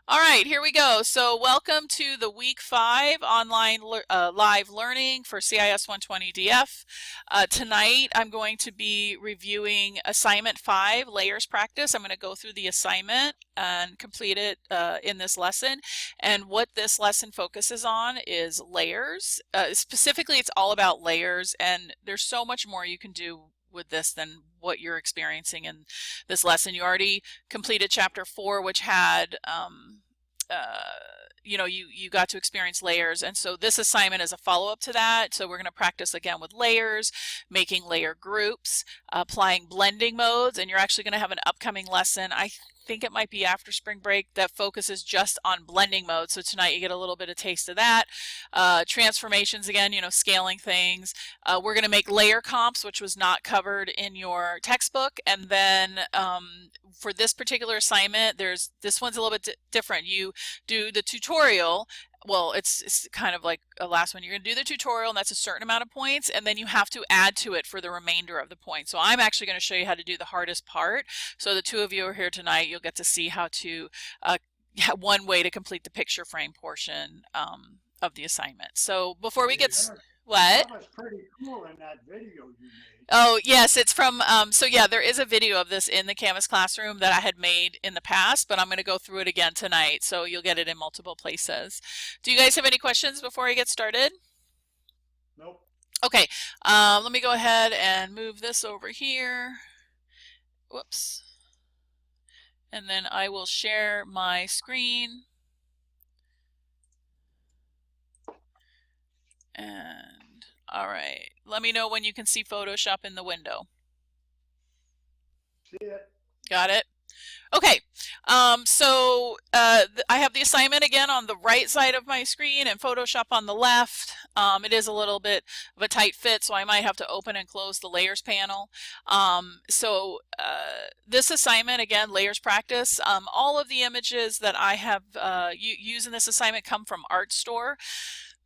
All right, here we go. So welcome to the week 5 online live learning for CIS120DF. Tonight I'm going to be reviewing assignment 5, layers practice. I'm going to go through the assignment and complete it in this lesson. And what this lesson focuses on is layers. Specifically, it's all about layers, and there's so much more you can do with this than what you're experiencing in this lesson. You already completed chapter 4, which had you got to experience layers, and so this assignment is a follow-up to that. So we're going to practice again with layers, making layer groups, applying blending modes, and you're actually going to have an upcoming lesson, I think it might be after spring break, that focuses just on blending mode. So tonight you get a little bit of taste of that. Transformations, again, scaling things. We're going to make layer comps, which was not covered in your textbook. And then for this particular assignment, this one's a little bit different. You do the tutorial. Well, it's kind of like a last one. You're going to do the tutorial, and that's a certain amount of points, and then you have to add to it for the remainder of the points. So I'm actually going to show you how to do the hardest part. So the two of you are here tonight. You'll get to see how to one way to complete the picture frame portion of the assignment. So before we get what? That was pretty cool in that video you made. Oh, yes, it's from, so yeah, there is a video of this in the Canvas classroom that I had made in the past, but I'm going to go through it again tonight, so you'll get it in multiple places. Do you guys have any questions before I get started? Nope. Okay, let me go ahead and move this over here. Whoops. And then I will share my screen. And, all right, let me know when you can see Photoshop in the window. See it? Got it? Okay, so I have the assignment again on the right side of my screen and Photoshop on the left. It is a little bit of a tight fit, so I might have to open and close the layers panel. This assignment, again, layers practice. All of the images that I have used in this assignment come from ArtStore.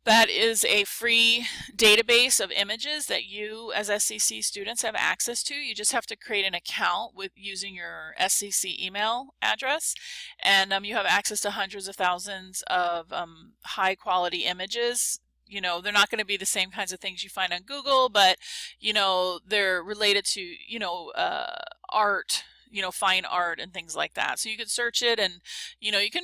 That is a free database of images that you as SCC students have access to. You just have to create an account with using your SCC email address, and you have access to hundreds of thousands of high quality images. They're not going to be the same kinds of things you find on Google, but they're related to art, fine art and things like that. So you can search it, and you can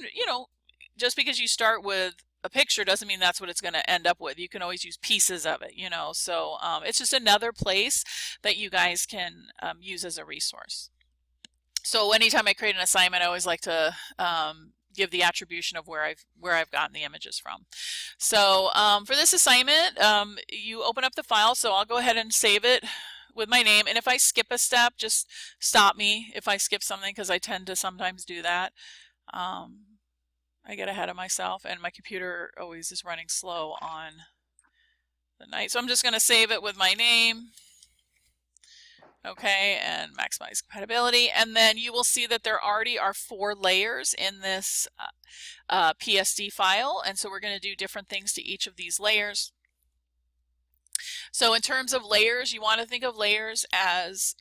just because you start with a picture doesn't mean that's what it's going to end up with. You can always use pieces of it, so it's just another place that you guys can use as a resource. So anytime I create an assignment, I always like to give the attribution of where I've gotten the images from. So for this assignment, you open up the file. So I'll go ahead and save it with my name, and if I skip a step, just stop me if I skip something, because I tend to sometimes do that. I get ahead of myself, and my computer always is running slow on the night. So I'm just going to save it with my name. Okay, and maximize compatibility. And then you will see that there already are 4 layers in this PSD file. And so we're going to do different things to each of these layers. So in terms of layers, you want to think of layers as,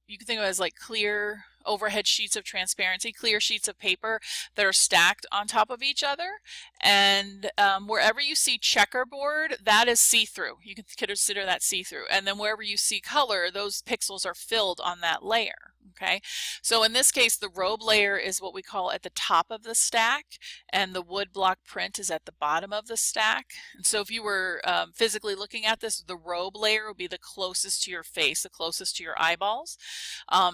you can think of it as like clear overhead sheets of transparency, clear sheets of paper that are stacked on top of each other. And wherever you see checkerboard, that is see-through. You can consider that see-through. And then wherever you see color, those pixels are filled on that layer. Okay, so in this case, the robe layer is what we call at the top of the stack, and the wood block print is at the bottom of the stack. And so if you were physically looking at this, the robe layer would be the closest to your face, the closest to your eyeballs.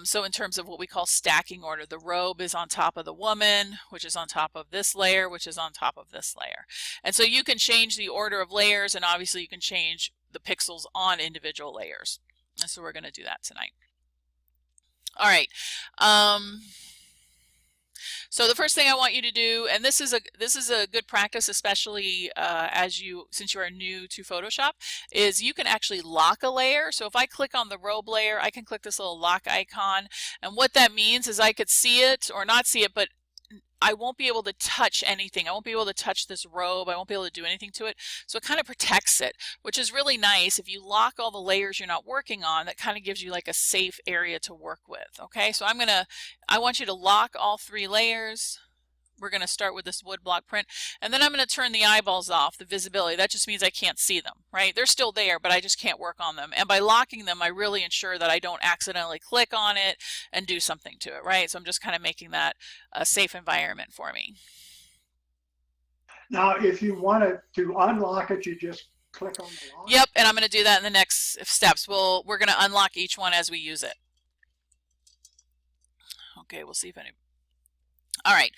So in terms of what we call stacking order, the robe is on top of the woman, which is on top of this layer, which is on top of this layer. And so you can change the order of layers, and obviously you can change the pixels on individual layers. And so we're going to do that tonight. All right. So the first thing I want you to do, and this is a good practice, especially since you are new to Photoshop, is you can actually lock a layer. So if I click on the robe layer, I can click this little lock icon, and what that means is I could see it or not see it, but I won't be able to touch anything. I won't be able to touch this robe. I won't be able to do anything to it. So it kind of protects it, which is really nice. If you lock all the layers you're not working on, that kind of gives you like a safe area to work with. Okay, so I want you to lock all 3 layers, we're going to start with this wood block print, and then I'm going to turn the eyeballs off, the visibility. That just means I can't see them, right? They're still there, but I just can't work on them. And by locking them, I really ensure that I don't accidentally click on it and do something to it, right? So I'm just kind of making that a safe environment for me. Now, if you wanted to unlock it, you just click on the lock? Yep, and I'm going to do that in the next steps. We're going to unlock each one as we use it. Okay, we'll see if any. All right.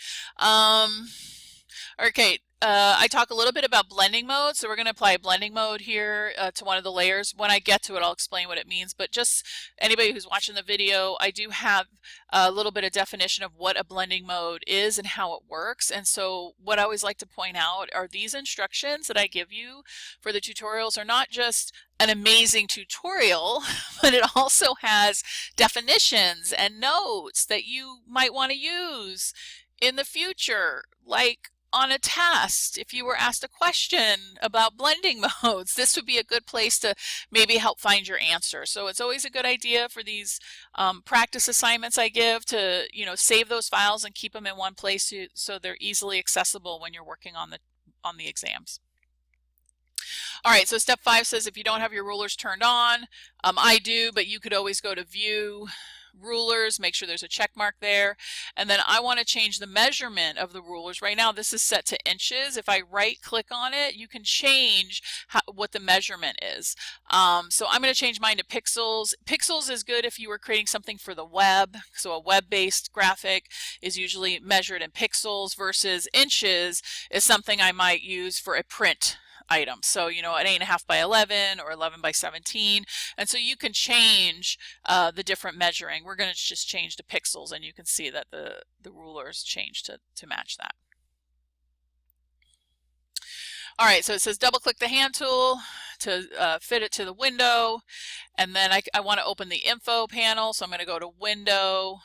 Okay. I talk a little bit about blending mode, so we're going to apply a blending mode here to one of the layers. When I get to it, I'll explain what it means, but just anybody who's watching the video, I do have a little bit of definition of what a blending mode is and how it works. And so what I always like to point out are these instructions that I give you for the tutorials are not just an amazing tutorial, but it also has definitions and notes that you might want to use in the future, like on a test. If you were asked a question about blending modes, this would be a good place to maybe help find your answer. So it's always a good idea for these practice assignments I give to, you know, save those files and keep them in one place so they're easily accessible when you're working on the exams. All right, so step 5 says if you don't have your rulers turned on, I do, but you could always go to View, Rulers, make sure there's a check mark there, and then I want to change the measurement of the rulers. Right now this is set to inches. If I right click on it, you can change what the measurement is. So I'm going to change mine to pixels. Pixels is good if you were creating something for the web, so a web-based graphic is usually measured in pixels, versus inches is something I might use for a print item. So, you know, an 8.5 by 11 or 11 by 17. And so you can change the different measuring. We're going to just change to pixels, and you can see that the rulers change to match that. All right, so it says double click the hand tool to fit it to the window. And then I want to open the info panel. So I'm going to go to Window,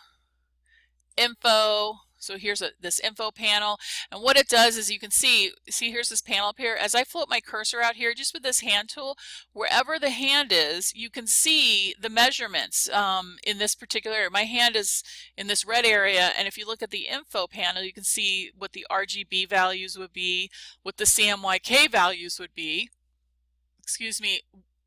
Info. So here's this info panel, and what it does is you can see here's this panel up here. As I float my cursor out here, just with this hand tool, wherever the hand is, you can see the measurements in this particular area. My hand is in this red area, and if you look at the info panel, you can see what the RGB values would be, what the CMYK values would be, excuse me,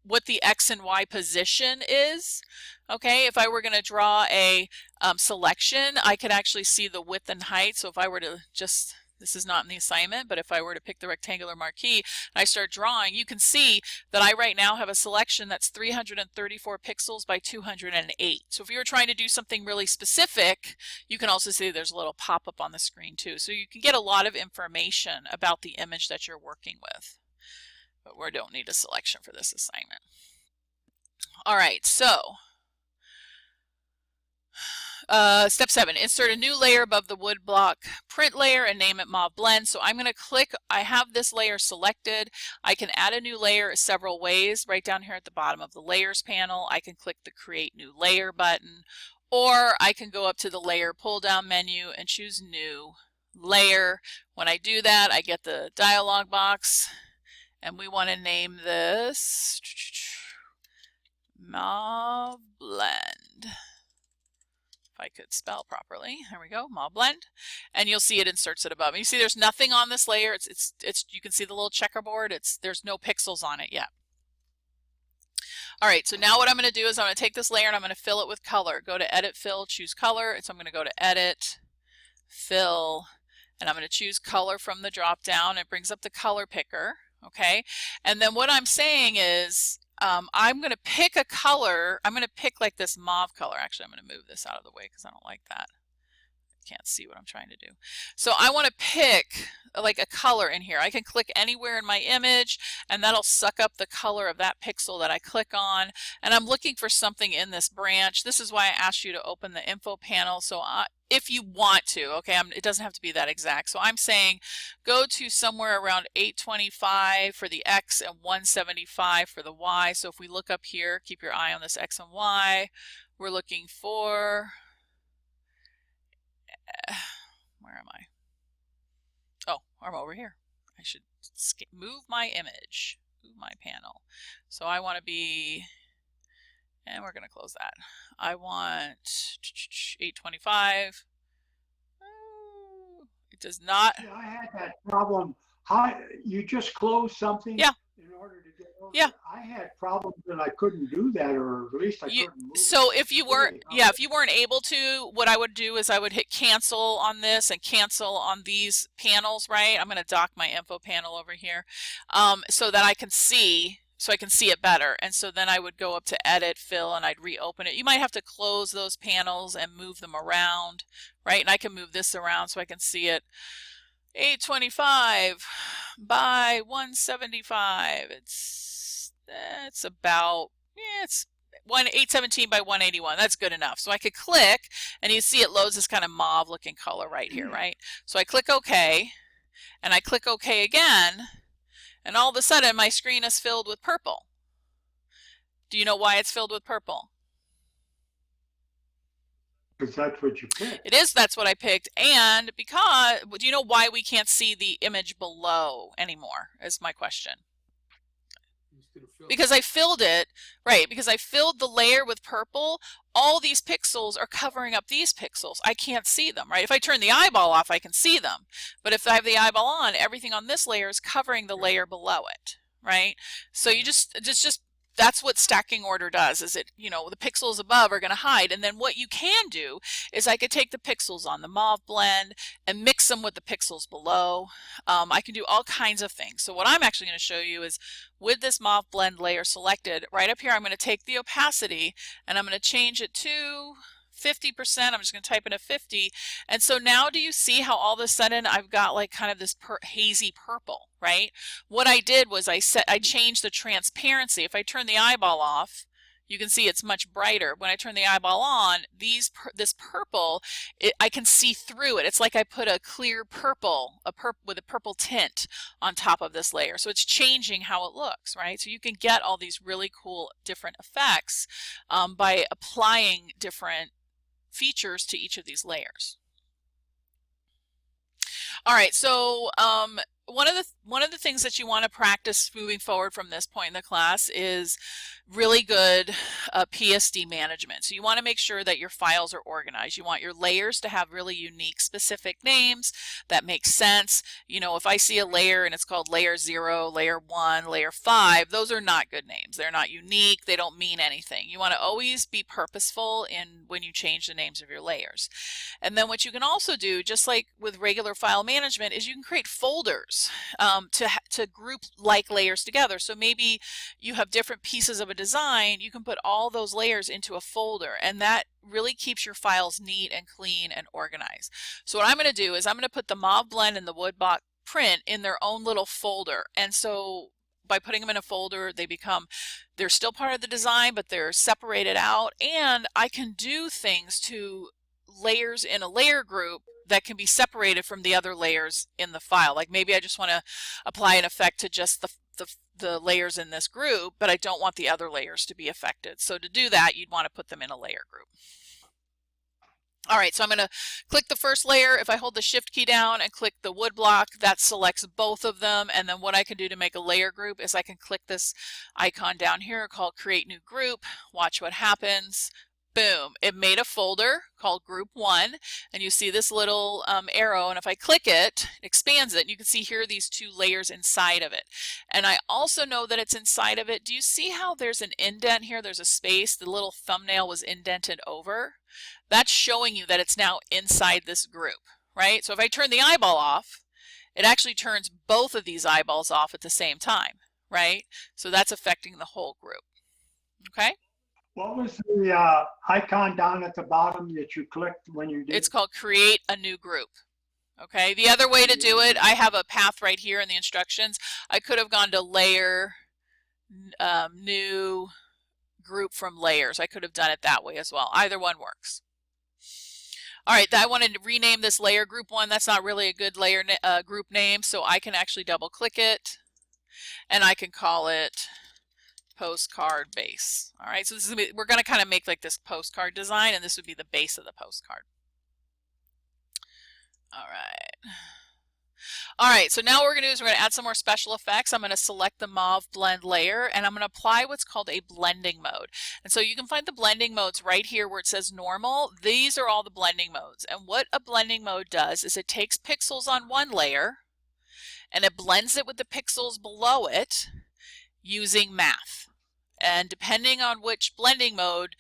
what the X and Y position is. Okay, if I were going to draw a selection, I could actually see the width and height. So if I were to just, this is not in the assignment, but if I were to pick the rectangular marquee and I start drawing, you can see that I right now have a selection that's 334 pixels by 208. So if you were trying to do something really specific, you can also see there's a little pop-up on the screen too. So you can get a lot of information about the image that you're working with. But we don't need a selection for this assignment. All right, so step 7, insert a new layer above the wood block print layer and name it Mauve Blend. So I'm going to click, I have this layer selected. I can add a new layer several ways. Right down here at the bottom of the layers panel, I can click the create new layer button, or I can go up to the layer pull down menu and choose new layer. When I do that, I get the dialog box. And we want to name this Mauve Blend. If I could spell properly. There we go, Mauve Blend. And you'll see it inserts it above. And you see there's nothing on this layer. It's you can see the little checkerboard. There's no pixels on it yet. All right, so now what I'm going to do is I'm going to take this layer and I'm going to fill it with color. Go to Edit, Fill, choose Color. And so I'm going to go to Edit, Fill, and I'm going to choose Color from the drop down. It brings up the color picker. Okay, and then what I'm saying is I'm going to pick a color. I'm going to pick like this mauve color. Actually, I'm going to move this out of the way because I don't like that. Can't see what I'm trying to do. So I want to pick like a color in here. I can click anywhere in my image and that'll suck up the color of that pixel that I click on. And I'm looking for something in this branch. This is why I asked you to open the info panel. So if you want to, okay, it doesn't have to be that exact. So I'm saying go to somewhere around 825 for the X and 175 for the Y. So if we look up here, keep your eye on this X and Y. We're looking for, where am I? Oh, I'm over here. I should move my image, move my panel. So I want to be, and we're going to close that. I want 825. does not. Yeah, I had that problem. How you just close something Yeah. in order to get over Yeah. it? I had problems that I couldn't do that, or at least I couldn't move So it. if you weren't, yeah, if you weren't able to, what I would do is I would hit cancel on this and cancel on these panels, right? I'm going to dock my info panel over here, so that I can see, so I can see it better. And so then I would go up to edit, fill, and I'd reopen it. You might have to close those panels and move them around, right? And I can move this around so I can see it. 825 by 175. It's about, yeah, it's 817 by 181. That's good enough. So I could click, and you see it loads this kind of mauve looking color right here, right? So I click OK, and I click OK again, and all of a sudden my screen is filled with purple. Do you know why it's filled with purple? Because that's what you picked. It is, that's what I picked. And because, do you know why we can't see the image below anymore, is my question. Because I filled it, right, because I filled the layer with purple, all these pixels are covering up these pixels. I can't see them, right? If I turn the eyeball off, I can see them. But if I have the eyeball on, everything on this layer is covering the layer below it, right? So you just that's what stacking order does, is it, you know, the pixels above are going to hide. And then what you can do is I could take the pixels on the mauve blend and mix them with the pixels below. I can do all kinds of things. So what I'm actually going to show you is with this mauve blend layer selected, right up here, I'm going to take the opacity and I'm going to change it to 50%. I'm just going to type in a 50. And so now do you see how all of a sudden I've got like kind of this hazy purple, right? What I did was I changed the transparency. If I turn the eyeball off, you can see it's much brighter. When I turn the eyeball on, this purple, I can see through it. It's like I put a clear purple, with a purple tint on top of this layer. So it's changing how it looks, right? So you can get all these really cool different effects by applying different features to each of these layers. All right, so one of the things that you want to practice moving forward from this point in the class is really good PSD management. So you want to make sure that your files are organized. You want your layers to have really unique specific names that make sense. You know, if I see a layer and it's called layer 0, layer 1, layer 5, those are not good names. They're not unique. They don't mean anything. You want to always be purposeful in when you change the names of your layers. And then what you can also do, just like with regular file management, is you can create folders to group like layers together. So maybe you have different pieces of a design, you can put all those layers into a folder, and that really keeps your files neat and clean and organized. So what I'm going to do is I'm going to put the mauve blend and the woodblock print in their own little folder. And so by putting them in a folder, they're still part of the design, but they're separated out, and I can do things to layers in a layer group that can be separated from the other layers in the file. Like maybe I just want to apply an effect to just the layers in this group, but I don't want the other layers to be affected. So to do that, you'd want to put them in a layer group. All right, so I'm going to click the first layer. If I hold the shift key down and click the wood block, that selects both of them. And then what I can do to make a layer group is I can click this icon down here called create new group. Watch what happens. Boom, it made a folder called group 1, and you see this little arrow, and if I click it, it expands it, and you can see here are these two layers inside of it. And I also know that it's inside of it. Do you see how there's an indent here? There's a space. The little thumbnail was indented over. That's showing you that it's now inside this group, right? So if I turn the eyeball off, it actually turns both of these eyeballs off at the same time, right? So that's affecting the whole group, okay? What was the icon down at the bottom that you clicked when you did? It's called create a new group. Okay, the other way to do it, I have a path right here in the instructions. I could have gone to layer, new group from layers. I could have done it that way as well. Either one works. All right, I wanted to rename this layer group 1. That's not really a good layer group name, so I can actually double click it and I can call it postcard base. All right, so this is we're going to kind of make like this postcard design, and this would be the base of the postcard. All right. All right, so now what we're going to do is we're going to add some more special effects. I'm going to select the mauve blend layer and I'm going to apply what's called a blending mode. And so you can find the blending modes right here where it says normal. These are all the blending modes. And what a blending mode does is it takes pixels on one layer and it blends it with the pixels below it using math. And depending on which blending mode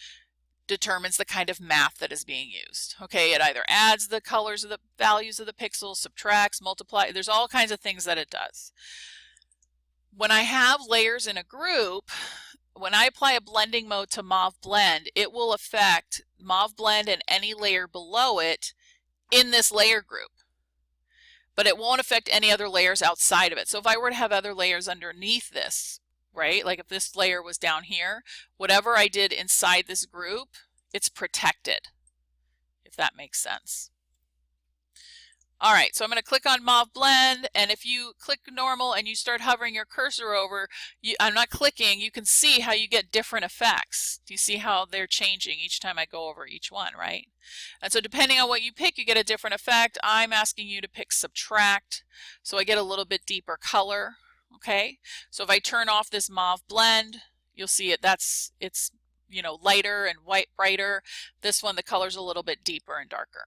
determines the kind of math that is being used. Okay, it either adds the colors of the values of the pixels, subtracts, multiply, there's all kinds of things that it does. When I have layers in a group, when I apply a blending mode to mauve blend, it will affect mauve blend and any layer below it in this layer group. But it won't affect any other layers outside of it. So if I were to have other layers underneath this, right? Like if this layer was down here, whatever I did inside this group, it's protected, if that makes sense. All right, so I'm going to click on Mauve Blend, and if you click normal and you start hovering your cursor over, I'm not clicking, you can see how you get different effects. Do you see how they're changing each time I go over each one, right? And so depending on what you pick, you get a different effect. I'm asking you to pick Subtract, so I get a little bit deeper color. Okay, so if I turn off this Mauve Blend, you'll see it's lighter and white brighter. This one, the color's a little bit deeper and darker.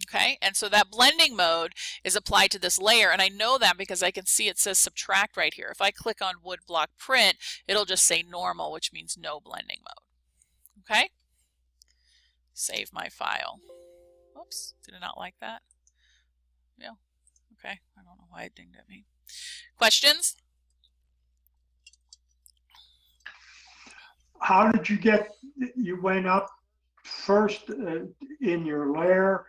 Okay, and so that blending mode is applied to this layer, and I know that because I can see it says subtract right here. If I click on wood block print, it'll just say normal, which means no blending mode. Okay, save my file. Oops, did it not like that? Yeah, okay, I don't know why it dinged at me. Questions? How did you went up first in your layer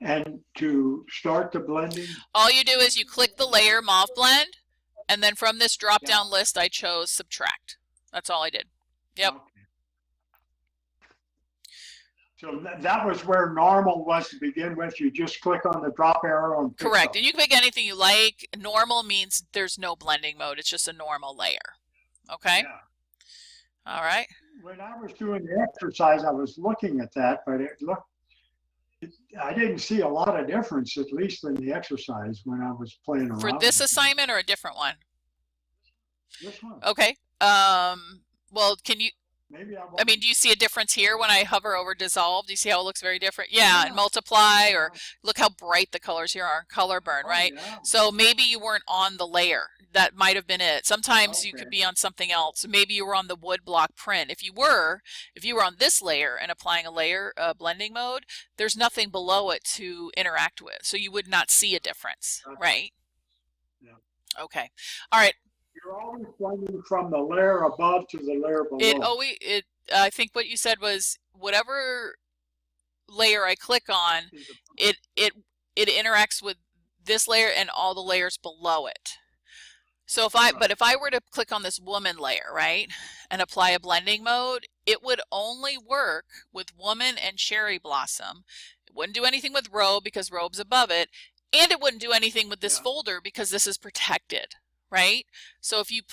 and to start the blending? All you do is you click the layer Mauve Blend, and then from this drop down list I chose Subtract. That's all I did. Yep. Okay. So that was where normal was to begin with. You just click on the drop arrow and pick Correct. up. And you can pick anything you like. Normal means there's no blending mode. It's just a normal layer. Okay? Yeah. All right. When I was doing the exercise, I was looking at that, but I didn't see a lot of difference, at least in the exercise when I was playing around. For this assignment or a different one? This one. Okay. Well, can you, Maybe I mean, do you see a difference here when I hover over dissolve? Do you see how it looks very different? Yeah, and multiply, or look how bright the colors here are, color burn, right? Yeah. So maybe you weren't on the layer. That might have been it. Sometimes you could be on something else. Maybe you were on the wood block print. If you were on this layer and applying a layer blending mode, there's nothing below it to interact with. So you would not see a difference, right? Yeah. Okay. All right. You're always blending from the layer above to the layer below. I think what you said was whatever layer I click on, it interacts with this layer and all the layers below it. So if I were to click on this woman layer, right, and apply a blending mode, it would only work with woman and cherry blossom. It wouldn't do anything with robe because robe's above it, and it wouldn't do anything with this folder because this is protected. Right? So if you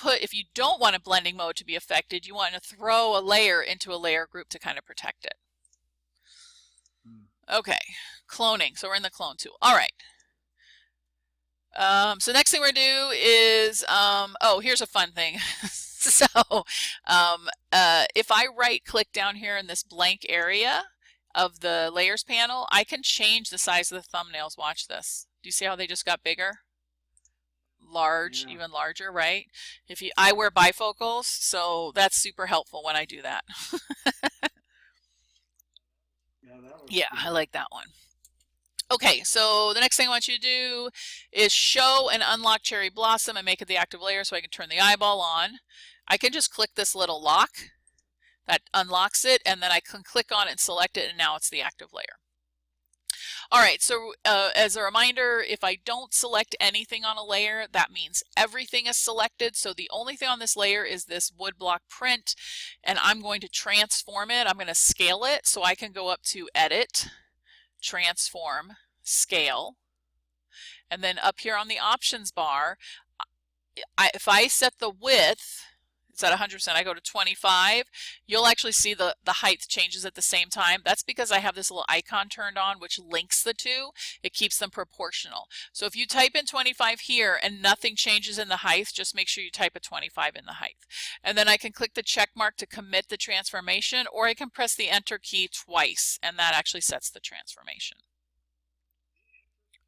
don't want a blending mode to be affected, you want to throw a layer into a layer group to kind of protect it. Okay, cloning. So we're in the clone tool. All right. So next thing we're going to do is, here's a fun thing. So if I right click down here in this blank area of the layers panel, I can change the size of the thumbnails. Watch this. Do you see how they just got bigger? Large, even larger, right? I wear bifocals, so that's super helpful when I do that. Yeah, I like that one. Okay, so the next thing I want you to do is show and unlock cherry blossom and make it the active layer so I can turn the eyeball on. I can just click this little lock that unlocks it, and then I can click on it and select it, and now it's the active layer. All right, so as a reminder, if I don't select anything on a layer, that means everything is selected. So the only thing on this layer is this wood block print, and I'm going to transform it. I'm going to scale it, so I can go up to Edit, Transform, Scale, and then up here on the options bar, if I set the width, It's at 100%. I go to 25. You'll actually see the height changes at the same time. That's because I have this little icon turned on which links the two. It keeps them proportional. So if you type in 25 here and nothing changes in the height, just make sure you type a 25 in the height. And then I can click the check mark to commit the transformation, or I can press the enter key twice, and that actually sets the transformation.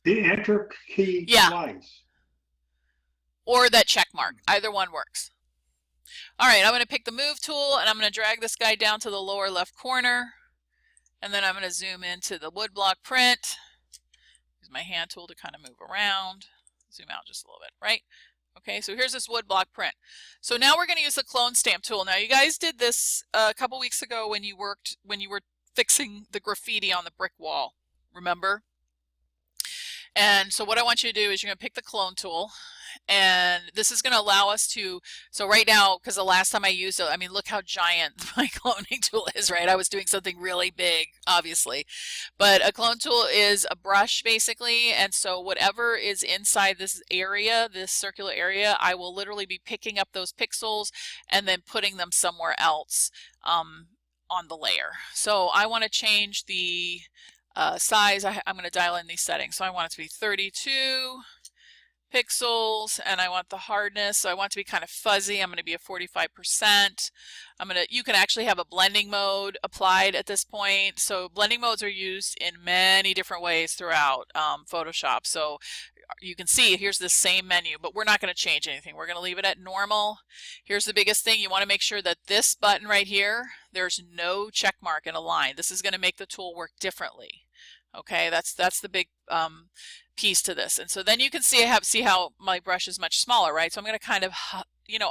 The enter key twice. Or that check mark. Either one works. All right, I'm going to pick the move tool and I'm going to drag this guy down to the lower left corner. And then I'm going to zoom into the woodblock print. Use my hand tool to kind of move around. Zoom out just a little bit, right? Okay, so here's this woodblock print. So now we're going to use the clone stamp tool. Now you guys did this a couple weeks ago when you were fixing the graffiti on the brick wall. Remember? And so what I want you to do is you're going to pick the clone tool, and this is going to allow us to, so right now, because the last time I used it, I mean, look how giant my cloning tool is, right? I was doing something really big, obviously. But a clone tool is a brush, basically, and so whatever is inside this area, this circular area, I will literally be picking up those pixels and then putting them somewhere else on the layer. So I want to change the size. I'm going to dial in these settings. So I want it to be 32 pixels, and I want the hardness, so I want it to be kind of fuzzy. I'm going to be at 45%. You can actually have a blending mode applied at this point. So blending modes are used in many different ways throughout Photoshop. So you can see here's the same menu, but we're not going to change anything. We're going to leave it at normal. Here's the biggest thing. You want to make sure that this button right here, there's no check mark in a line. This is going to make the tool work differently. Okay, that's the big piece to this. And so then you can see how my brush is much smaller, right? So I'm going to kind of,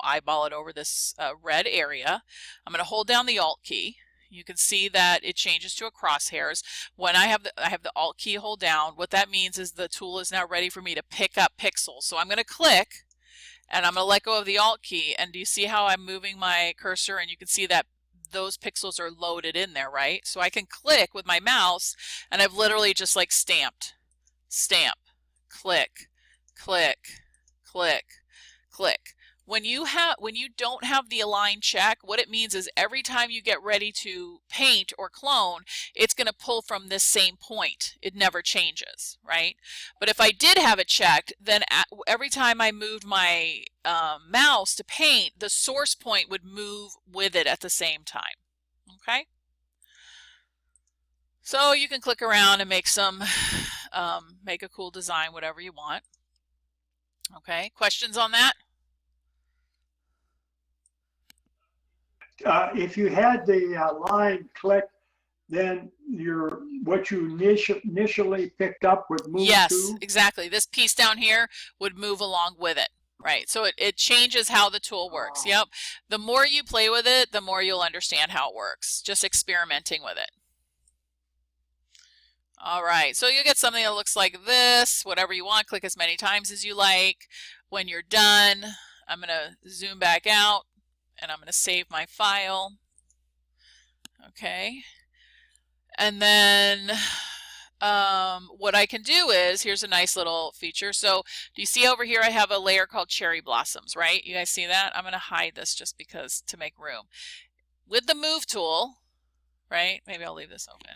eyeball it over this red area. I'm going to hold down the Alt key. You can see that it changes to a crosshairs. When I have the Alt key hold down, what that means is the tool is now ready for me to pick up pixels. So I'm going to click, and I'm going to let go of the Alt key. And do you see how I'm moving my cursor? And you can see that those pixels are loaded in there, right? So I can click with my mouse, and I've literally just like stamped, stamp, click, click, click, click. When you don't have the align check, what it means is every time you get ready to paint or clone, it's going to pull from this same point. It never changes, right? But if I did have it checked, then every time I moved my mouse to paint, the source point would move with it at the same time. Okay? So you can click around and make make a cool design, whatever you want. Okay, questions on that? If you had the line click, then what you initially picked up would move Yes, too? exactly. This piece down here would move along with it. Right, so it changes how the tool works. Yep. The more you play with it, the more you'll understand how it works. Just experimenting with it. All right, so you get something that looks like this. Whatever you want, click as many times as you like. When you're done, I'm going to zoom back out, and I'm going to save my file. Okay. And then what I can do is, here's a nice little feature. So do you see over here I have a layer called cherry blossoms, right? You guys see that? I'm going to hide this just because to make room. With the move tool, right? Maybe I'll leave this open.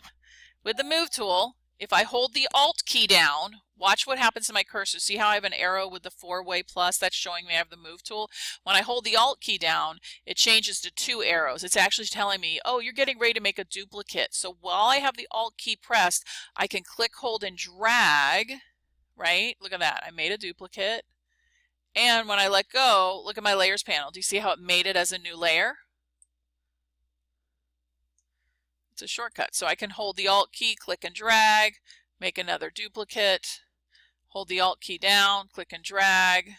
With the move tool, if I hold the Alt key down, watch what happens to my cursor. See how I have an arrow with the 4-way plus? That's showing me I have the move tool. When I hold the Alt key down, it changes to 2 arrows. It's actually telling me, oh, you're getting ready to make a duplicate. So while I have the Alt key pressed, I can click, hold, and drag, right? Look at that. I made a duplicate. And when I let go, look at my layers panel. Do you see how it made it as a new layer? It's a shortcut. So I can hold the Alt key, click and drag, make another duplicate, hold the Alt key down, click and drag,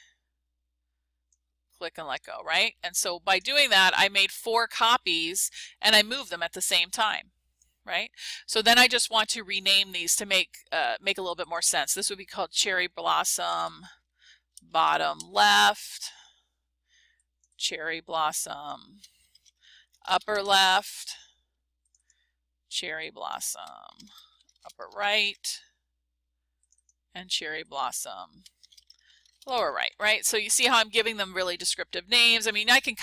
click and let go, right? And so by doing that, I made 4 copies and I moved them at the same time, right? So then I just want to rename these to make a little bit more sense. This would be called Cherry Blossom bottom left, Cherry Blossom upper left, Cherry Blossom upper right, and Cherry Blossom Lower right, right? So you see how I'm giving them really descriptive names. I mean, I can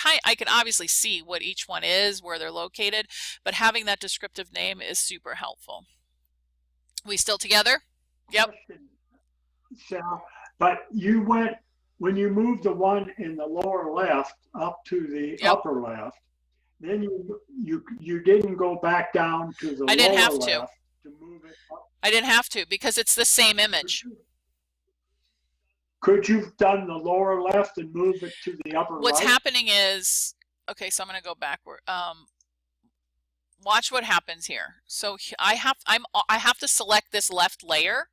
obviously see what each one is, where they're located, but having that descriptive name is super helpful. We still together? Yep. Sal, but when you moved the one in the lower left up to the Yep. upper left, then you didn't go back down to the I didn't lower have to. left to move it up. I didn't have to because it's the same image. Could you have done the lower left and move it to the upper What's right? happening is, okay, so I'm going to go backward. Watch what happens here. So I have to select this left layer,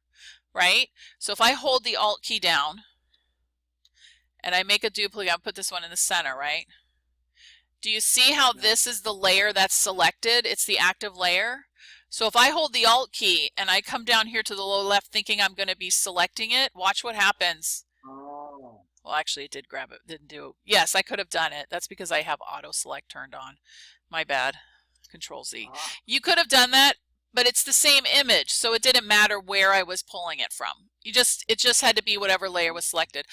right? So if I hold the Alt key down and I make a duplicate, I'll put this one in the center, right? Do you see how this is the layer that's selected? It's the active layer. So if I hold the Alt key and I come down here to the lower left thinking I'm going to be selecting it, watch what happens. Oh. Well, actually, it did grab it. Didn't do. Yes, I could have done it. That's because I have auto select turned on. My bad. Control Z. You could have done that, but it's the same image, so it didn't matter where I was pulling it from. It just had to be whatever layer was selected.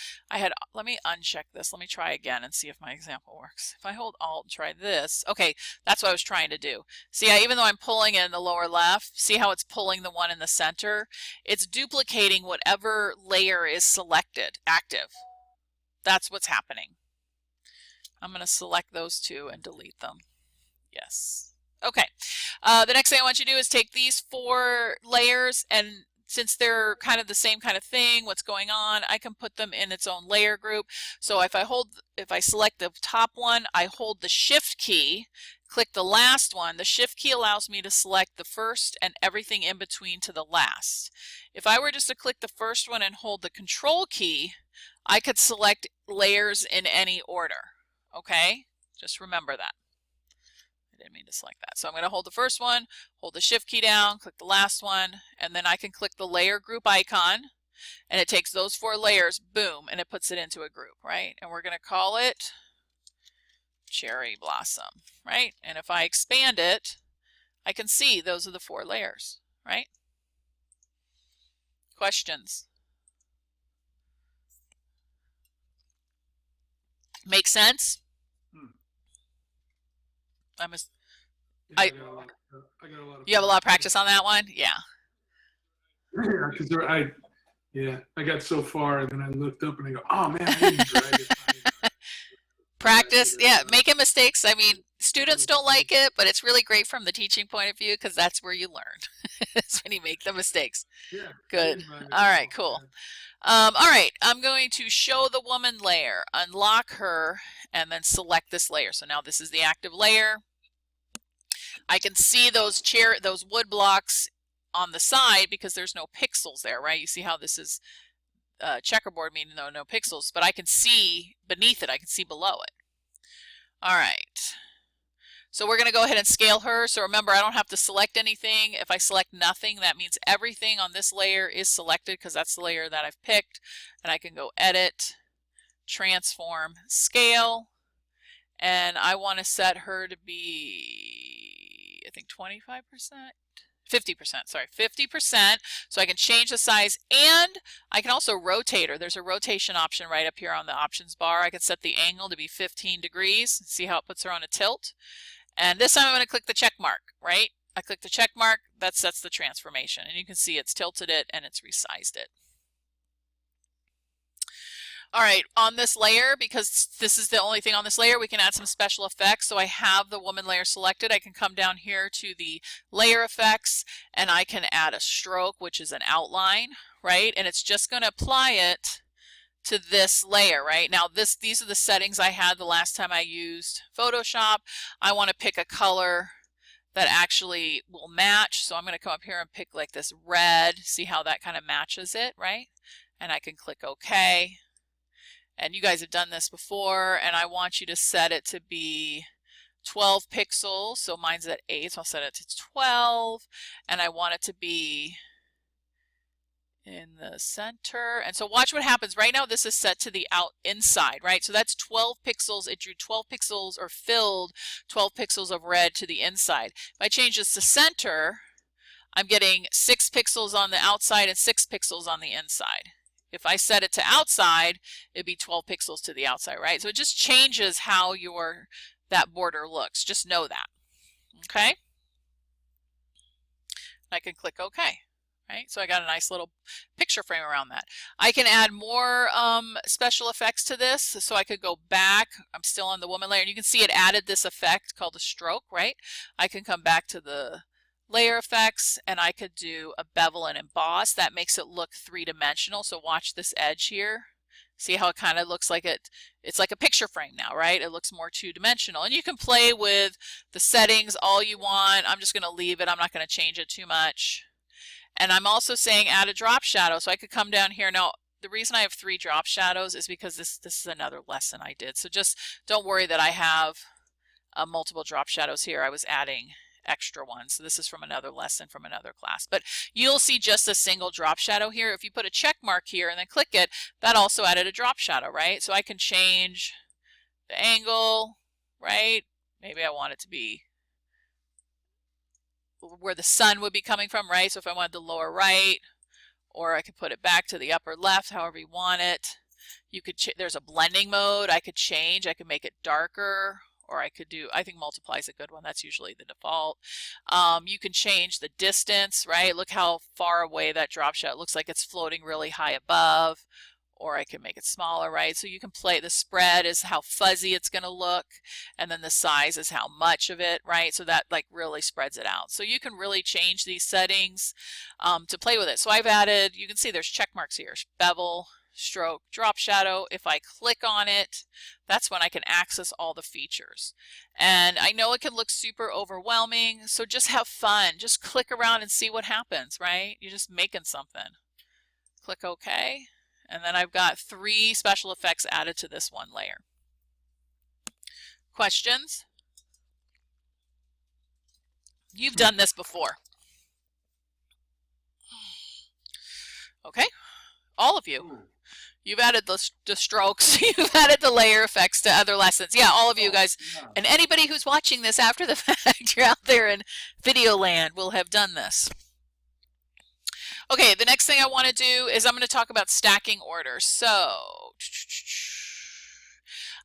Let me uncheck this. Let me try again and see if my example works. If I hold Alt and try this, okay, that's what I was trying to do. See, even though I'm pulling it in the lower left, see how it's pulling the one in the center? It's duplicating whatever layer is selected, active. That's what's happening. I'm going to select those two and delete them. Yes. Okay, the next thing I want you to do is take these 4 layers, and since they're kind of the same kind of thing, what's going on, I can put them in its own layer group. So if I select the top one, I hold the Shift key, click the last one. The Shift key allows me to select the first and everything in between to the last. If I were just to click the first one and hold the Control key, I could select layers in any order. Okay, just remember that. I didn't mean to select that. So I'm going to hold the first one, hold the Shift key down, click the last one, and then I can click the layer group icon, and it takes those 4 layers, boom, and it puts it into a group, right? And we're going to call it Cherry Blossom, right? And if I expand it, I can see those are the 4 layers, right? Questions? Make sense? I got a lot of You have a lot of practice on that one? Yeah. Yeah, because I got so far and then I looked up and I go, oh man, I didn't drag it. Practice, yeah, making mistakes. I mean, students don't like it, but it's really great from the teaching point of view because that's where you learn. It's when you make the mistakes. Yeah. Good. All right, cool. All right, I'm going to show the woman layer, unlock her, and then select this layer. So now this is the active layer. I can see those wood blocks on the side because there's no pixels there, right? You see how this is checkerboard, meaning no pixels, but I can see beneath it. I can see below it. All right. So we're going to go ahead and scale her. So remember, I don't have to select anything. If I select nothing, that means everything on this layer is selected because that's the layer that I've picked. And I can go Edit, Transform, Scale. And I want to set her to be, I think 25%, 50%, sorry, 50%. So I can change the size and I can also rotate her. There's a rotation option right up here on the options bar. I can set the angle to be 15 degrees. See how it puts her on a tilt. And this time I'm going to click the check mark, right? I click the check mark, that sets the transformation. And you can see it's tilted it and it's resized it. All right, on this layer, because this is the only thing on this layer, we can add some special effects. So I have the woman layer selected. I can come down here to the layer effects and I can add a stroke, which is an outline, right? And it's just going to apply it to this layer, right? Now these are the settings I had the last time I used Photoshop. I want to pick a color that actually will match. So I'm going to come up here and pick like this red, see how that kind of matches it, right? And I can click OK. And you guys have done this before, and I want you to set it to be 12 pixels. So mine's at 8, so I'll set it to 12. And I want it to be in the center. And so watch what happens. Right now this is set to the inside, right? So that's 12 pixels. It drew 12 pixels or filled 12 pixels of red to the inside. If I change this to center, I'm getting 6 pixels on the outside and 6 pixels on the inside. If I set it to outside, it'd be 12 pixels to the outside, right? So it just changes how that border looks. Just know that, okay? I can click OK, right? So I got a nice little picture frame around that. I can add more special effects to this. So I could go back. I'm still on the woman layer, and you can see it added this effect called a stroke, right? I can come back to the layer effects, and I could do a bevel and emboss. That makes it look three-dimensional. So watch this edge here. See how it kind of looks like it's like a picture frame now, right? It looks more two-dimensional. And you can play with the settings all you want. I'm just going to leave it. I'm not going to change it too much. And I'm also saying add a drop shadow. So I could come down here. Now, the reason I have 3 drop shadows is because this is another lesson I did. So just don't worry that I have multiple drop shadows here. I was adding extra ones. So this is from another lesson from another class. But you'll see just a single drop shadow here. If you put a check mark here and then click it, that also added a drop shadow, right? So I can change the angle, right? Maybe I want it to be where the sun would be coming from, right? So if I wanted the lower right, or I could put it back to the upper left, however you want it. You could there's a blending mode I could change. I could make it darker, or I could do, I think multiply is a good one. That's usually the default. You can change the distance, right? Look how far away that drop shadow looks like it's floating really high above, or I can make it smaller, right? So you can play, the spread is how fuzzy it's going to look, and then the size is how much of it, right? So that like really spreads it out. So you can really change these settings to play with it. So I've added, you can see there's check marks here, bevel, stroke, drop shadow. If I click on it, that's when I can access all the features. And I know it can look super overwhelming, so just have fun. Just click around and see what happens, right? You're just making something. Click OK. And then I've got 3 special effects added to this one layer. Questions? You've done this before. Okay, all of you. You've added the strokes, you've added the layer effects to other lessons. Yeah, all of you guys. And anybody who's watching this after the fact, you're out there in video land, will have done this. Okay, the next thing I want to do is I'm going to talk about stacking orders. So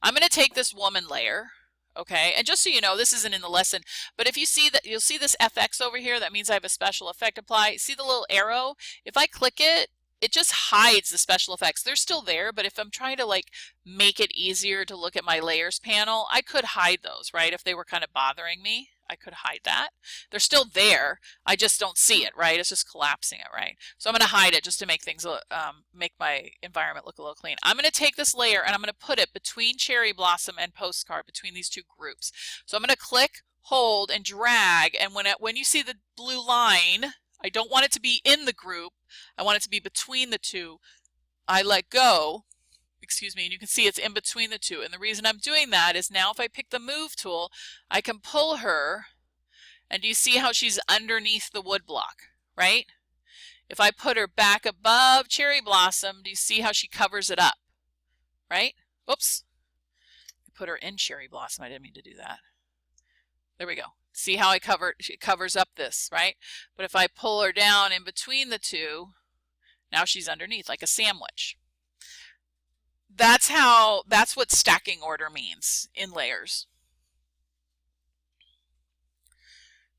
I'm going to take this woman layer, okay, and just so you know, this isn't in the lesson, but if you see that, you'll see this FX over here, that means I have a special effect apply. See the little arrow? If I click it, it just hides the special effects. They're still there, but if I'm trying to like make it easier to look at my layers panel, I could hide those, right? If they were kind of bothering me, I could hide that. They're still there. I just don't see it, right? It's just collapsing it, right? So I'm going to hide it just to make things, make my environment look a little clean. I'm going to take this layer and I'm going to put it between cherry blossom and postcard, between these 2 groups. So I'm going to click, hold, and drag. And when you see the blue line, I don't want it to be in the group. I want it to be between the 2. I let go, excuse me, and you can see it's in between the 2. And the reason I'm doing that is now if I pick the move tool, I can pull her, and do you see how she's underneath the wood block, right? If I put her back above cherry blossom, do you see how she covers it up, right? Oops. I put her in cherry blossom. I didn't mean to do that. There we go. See how it covers up this, right? But if I pull her down in between the 2, now she's underneath like a sandwich. That's what stacking order means in layers.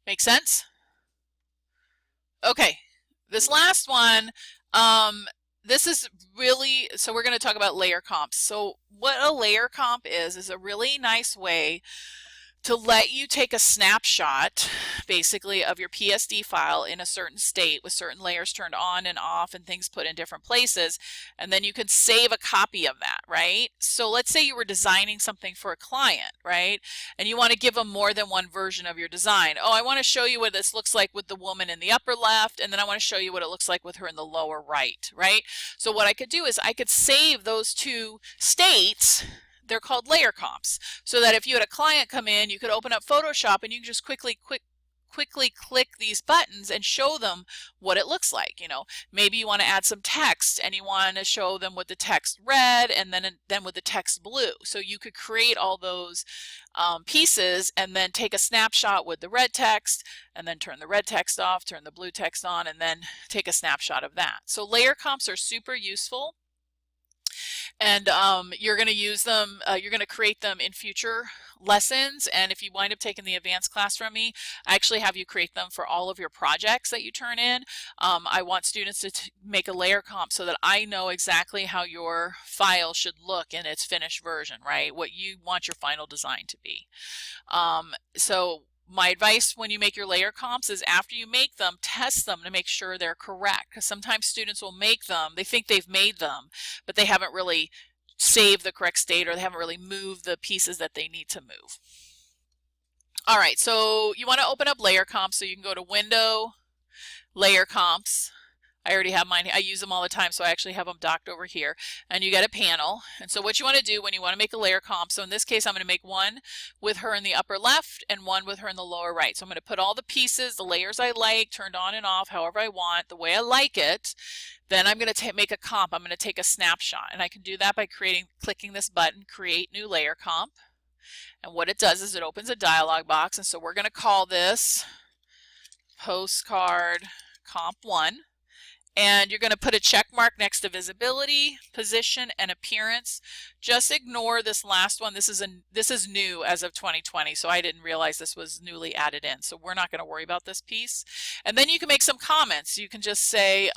Make sense? Okay, this last one, this is really, so we're going to talk about layer comps. So what a layer comp is a really nice way to let you take a snapshot basically of your PSD file in a certain state with certain layers turned on and off and things put in different places, and then you can save a copy of that, right? So let's say you were designing something for a client, right? And you want to give them more than one version of your design. Oh, I want to show you what this looks like with the woman in the upper left, and then I want to show you what it looks like with her in the lower right, right? So what I could do is I could save those 2 states. They're called layer comps, so that if you had a client come in, you could open up Photoshop and you can just quickly quickly click these buttons and show them what it looks like. You know, maybe you want to add some text and you want to show them with the text red and then with the text blue. So you could create all those pieces and then take a snapshot with the red text and then turn the red text off, turn the blue text on, and then take a snapshot of that. So layer comps are super useful. And you're going to use them, you're going to create them in future lessons. And if you wind up taking the advanced class from me, I actually have you create them for all of your projects that you turn in. I want students to make a layer comp so that I know exactly how your file should look in its finished version, right? What you want your final design to be. So my advice when you make your layer comps is after you make them, test them to make sure they're correct. Because sometimes students will make them, they think they've made them, but they haven't really saved the correct state or they haven't really moved the pieces that they need to move. All right, so you want to open up layer comps, so you can go to Window, Layer Comps. I already have mine. I use them all the time, so I actually have them docked over here. And you get a panel. And so what you want to do when you want to make a layer comp, so in this case I'm going to make one with her in the upper left and one with her in the lower right. So I'm going to put all the pieces, the layers I like, turned on and off, however I want, the way I like it. Then I'm going to make a comp. I'm going to take a snapshot. And I can do that by clicking this button, Create New Layer Comp. And what it does is it opens a dialog box. And so we're going to call this Postcard Comp 1. And you're going to put a check mark next to visibility, position, and appearance. Just ignore this last one. This is new as of 2020, so I didn't realize this was newly added in. So we're not going to worry about this piece. And then you can make some comments. You can just say,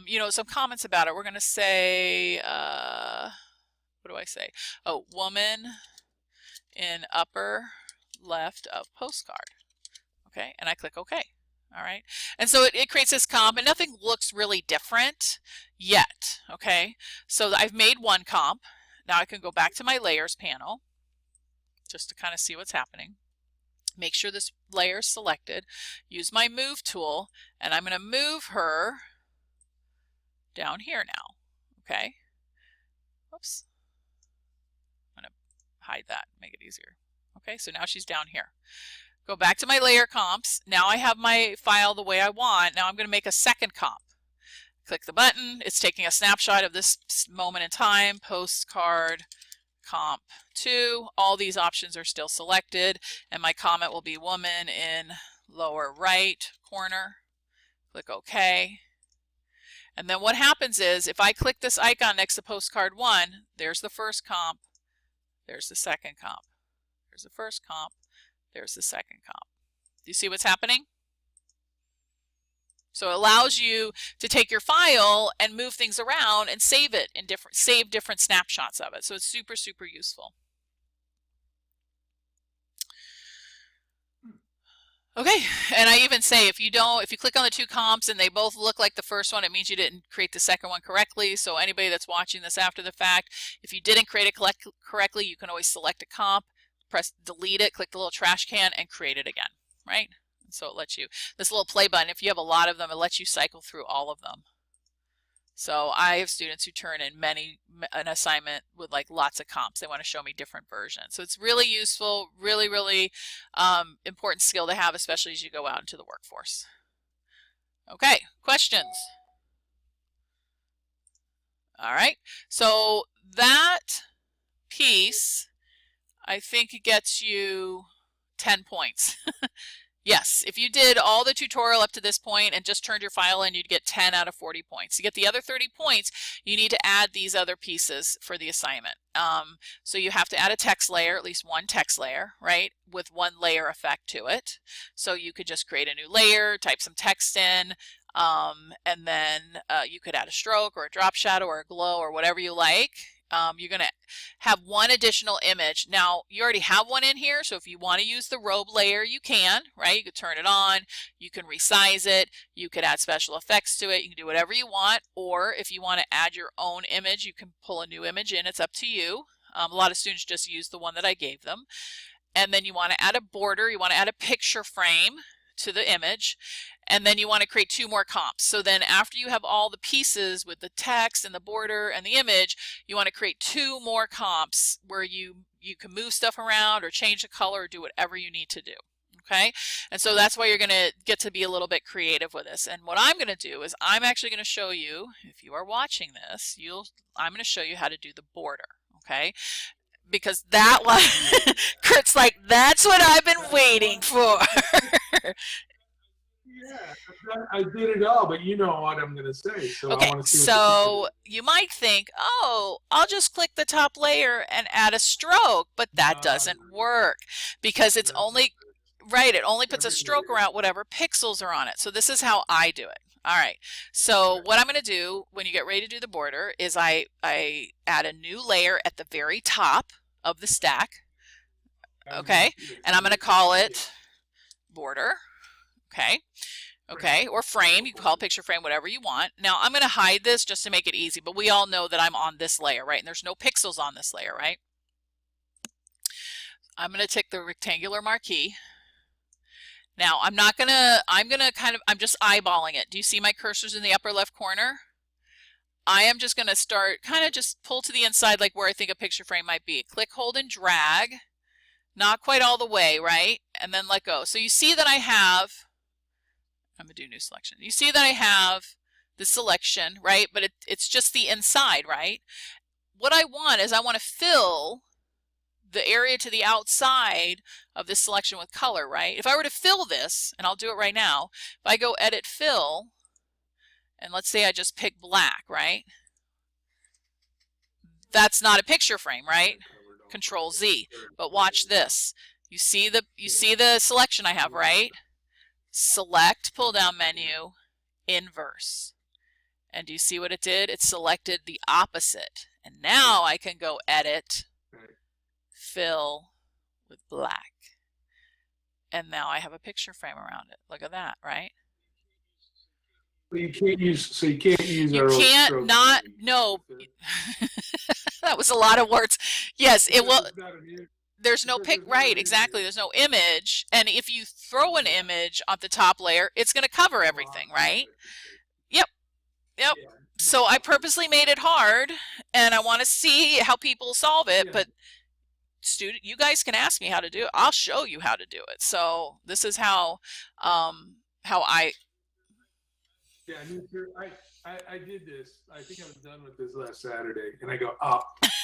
you know, some comments about it. We're going to say, what do I say? Oh, woman in upper left of postcard. Okay, and I click OK. All right, and so it creates this comp, and nothing looks really different yet. Okay, so I've made one comp. Now I can go back to my layers panel just to kind of see what's happening. Make sure this layer is selected. Use my move tool, and I'm going to move her down here now. Okay, oops, I'm going to hide that, make it easier. Okay, so now she's down here. Go back to my layer comps. Now I have my file the way I want. Now I'm going to make a second comp. Click the button. It's taking a snapshot of this moment in time. Postcard Comp 2. All these options are still selected. And my comment will be woman in lower right corner. Click OK. And then what happens is if I click this icon next to Postcard 1, there's the first comp. There's the second comp. There's the first comp. There's the second comp. Do you see what's happening? So it allows you to take your file and move things around and save it in save different snapshots of it. So it's super, super useful. Okay, and I even say if you click on the two comps and they both look like the first one, it means you didn't create the second one correctly. So anybody that's watching this after the fact, if you didn't create it correctly, you can always select a comp, press delete it, click the little trash can, and create it again, right? And so it lets you, this little play button, if you have a lot of them, it lets you cycle through all of them. So I have students who turn in an assignment with like lots of comps. They want to show me different versions. So it's really useful, really, really important skill to have, especially as you go out into the workforce. Okay, questions? All right, so that piece, I think it gets you 10 points. Yes, if you did all the tutorial up to this point and just turned your file in, you'd get 10 out of 40 points. To get the other 30 points, you need to add these other pieces for the assignment. So you have to add a text layer, at least one text layer, right, with one layer effect to it. So you could just create a new layer, type some text in, and then you could add a stroke or a drop shadow or a glow or whatever you like. You're going to have one additional image. Now, you already have one in here, so if you want to use the robe layer, you can, right? You could turn it on, you can resize it, you could add special effects to it, you can do whatever you want, or if you want to add your own image, you can pull a new image in. It's up to you. A lot of students just use the one that I gave them. And then you want to add a border, you want to add a picture frame to the image, and then you want to create two more comps. So then after you have all the pieces with the text and the border and the image, you want to create two more comps where you can move stuff around or change the color or do whatever you need to do. Okay, and so that's why you're going to get to be a little bit creative with this. And what I'm going to do is I'm actually going to show you, if you are watching this, I'm going to show you how to do the border. Okay, because that one, Kurt's like, that's what I've been waiting for. Yeah, I did it all, but you know what I'm going to say. So Okay, I want to see so you might think, oh, I'll just click the top layer and add a stroke, but that doesn't work because it's only, right, it only puts a stroke around whatever pixels are on it. So this is how I do it. All right, so what I'm going to do when you get ready to do the border is I add a new layer at the very top of the stack, okay, and I'm going to call it border, okay, or frame. You can call it picture frame, whatever you want. Now I'm going to hide this just to make it easy, but we all know that I'm on this layer, right, and there's no pixels on this layer, right? I'm going to take the rectangular marquee. Now I'm just eyeballing it. Do you see my cursors in the upper left corner? I am just going to start just pull to the inside like where I think a picture frame might be. Click, hold, and drag. Not quite all the way, right? And then let go. So you see that I'm going to do new selection. You see that I have the selection, right? But it's just the inside, right? What I want is I want to fill the area to the outside of this selection with color, right? If I were to fill this, and I'll do it right now, if I go edit fill, and let's say I just pick black, right? That's not a picture frame, right? Control Z. But watch this. You see the selection I have, right? Select, pull down menu, inverse. And do you see what it did? It selected the opposite. And now I can go edit, fill with black. And now I have a picture frame around it. Look at that, right? But you can't use You can't not, no. That was a lot of words. Yes, it will. There's no pic, right, exactly. There's no image. And if you throw an image on the top layer, it's going to cover everything, right? Yep. So I purposely made it hard, and I want to see how people solve it. But you guys can ask me how to do it. I'll show you how to do it. So this is how I. Yeah, I did this. I think I was done with this last Saturday, and I go, oh,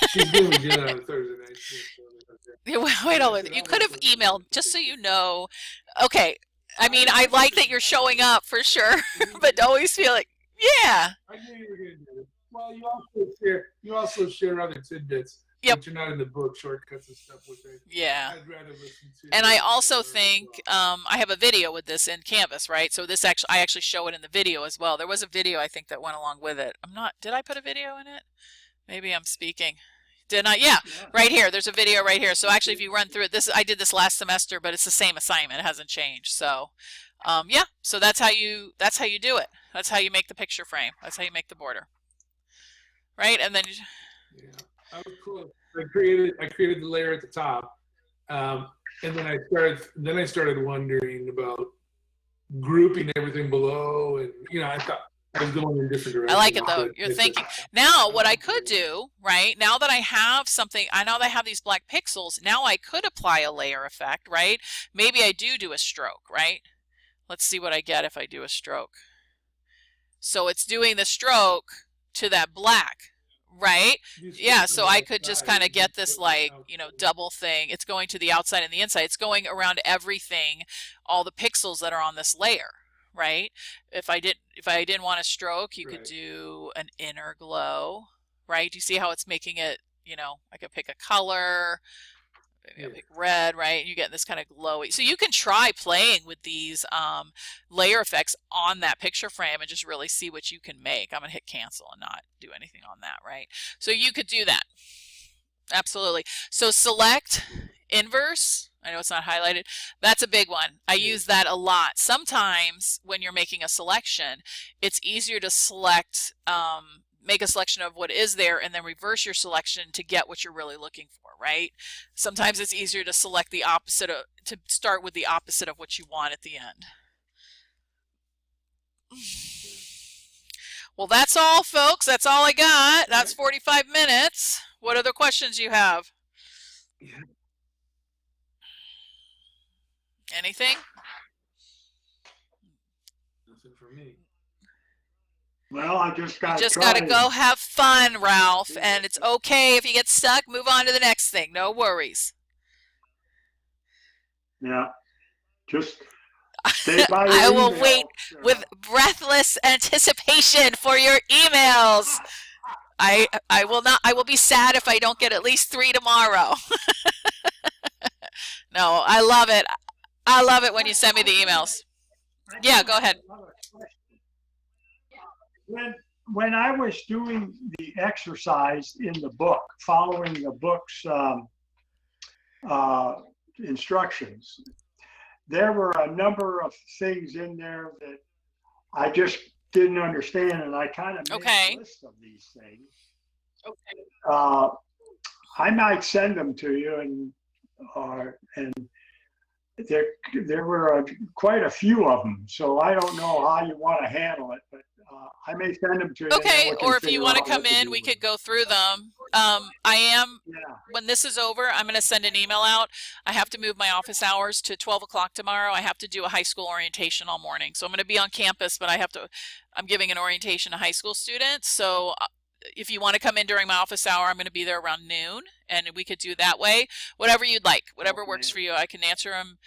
she's doing good on a Thursday night. Wait, hold on. You could have emailed, just so you know. Okay, I mean, I like that you're showing up for sure, but always feel like, yeah. I knew you were going to do it. Well, you also share other tidbits. Yep. But you're not in the book, shortcuts and stuff, which yeah. I'd rather listen to. And I also think I have a video with this in Canvas, right? So this I actually show it in the video as well. There was a video I think that went along with it. Did I put a video in it? Maybe I'm speaking. Did I? Yeah, right here. There's a video right here. So actually, if you run through it, I did this last semester, but it's the same assignment. It hasn't changed. So, yeah. So that's how you do it. That's how you make the picture frame. That's how you make the border. Right, and then. Yeah. I was cool. I created the layer at the top, and then I started wondering about grouping everything below, and I thought I was going in different directions. I like it though. You're thinking. Now what I could do, right? Now that I have something, I know that I have these black pixels. Now I could apply a layer effect, right? Maybe I do a stroke, right? Let's see what I get if I do a stroke. So it's doing the stroke to that black. Right? Yeah, so I could just kind of get this double thing. It's going to the outside and the inside. It's going around everything, all the pixels that are on this layer, right? If I didn't want a stroke, you could do an inner glow, right? Do you see how it's making it, I could pick a color, maybe I'll pick red, right? You get this kind of glowy. So you can try playing with these layer effects on that picture frame and just really see what you can make. I'm going to hit cancel and not do anything on that, right? So you could do that. Absolutely. So select inverse. I know it's not highlighted. That's a big one. I use that a lot. Sometimes when you're making a selection, it's easier to select, make a selection of what is there and then reverse your selection to get what you're really looking for, right? Sometimes it's easier to select the opposite to start with the opposite of what you want at the end. Well, that's all, folks. That's all I got. That's 45 minutes. What other questions you have? Anything? Nothing for me. Well, I just got You just got to go have fun, Ralph. And it's okay if you get stuck. Move on to the next thing. No worries. Yeah. Just stay by your I will email, wait with breathless anticipation for your emails. I will not. I will be sad if I don't get at least 3 tomorrow. No, I love it. I love it when you send me the emails. Yeah, go ahead. When I was doing the exercise in the book, following the book's instructions, there were a number of things in there that I just didn't understand, and I kind of made a list of these things. Okay. I might send them to you, and there were quite a few of them, so I don't know how you want to handle it, but I may send them to you. Okay, or if you want to come in, we could go through them. When this is over, I'm going to send an email out. I have to move my office hours to 12 o'clock tomorrow. I have to do a high school orientation all morning. So I'm going to be on campus, but I'm giving an orientation to high school students. So if you want to come in during my office hour, I'm going to be there around noon, and we could do that way. Whatever you'd like, whatever works for you. I can answer them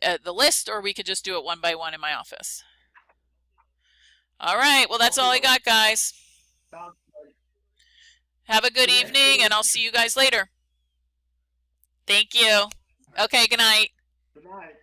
at the list, or we could just do it one by one in my office. All right. Well, that's all I got, guys. Have a good evening, and I'll see you guys later. Thank you. Okay, good night. Good night.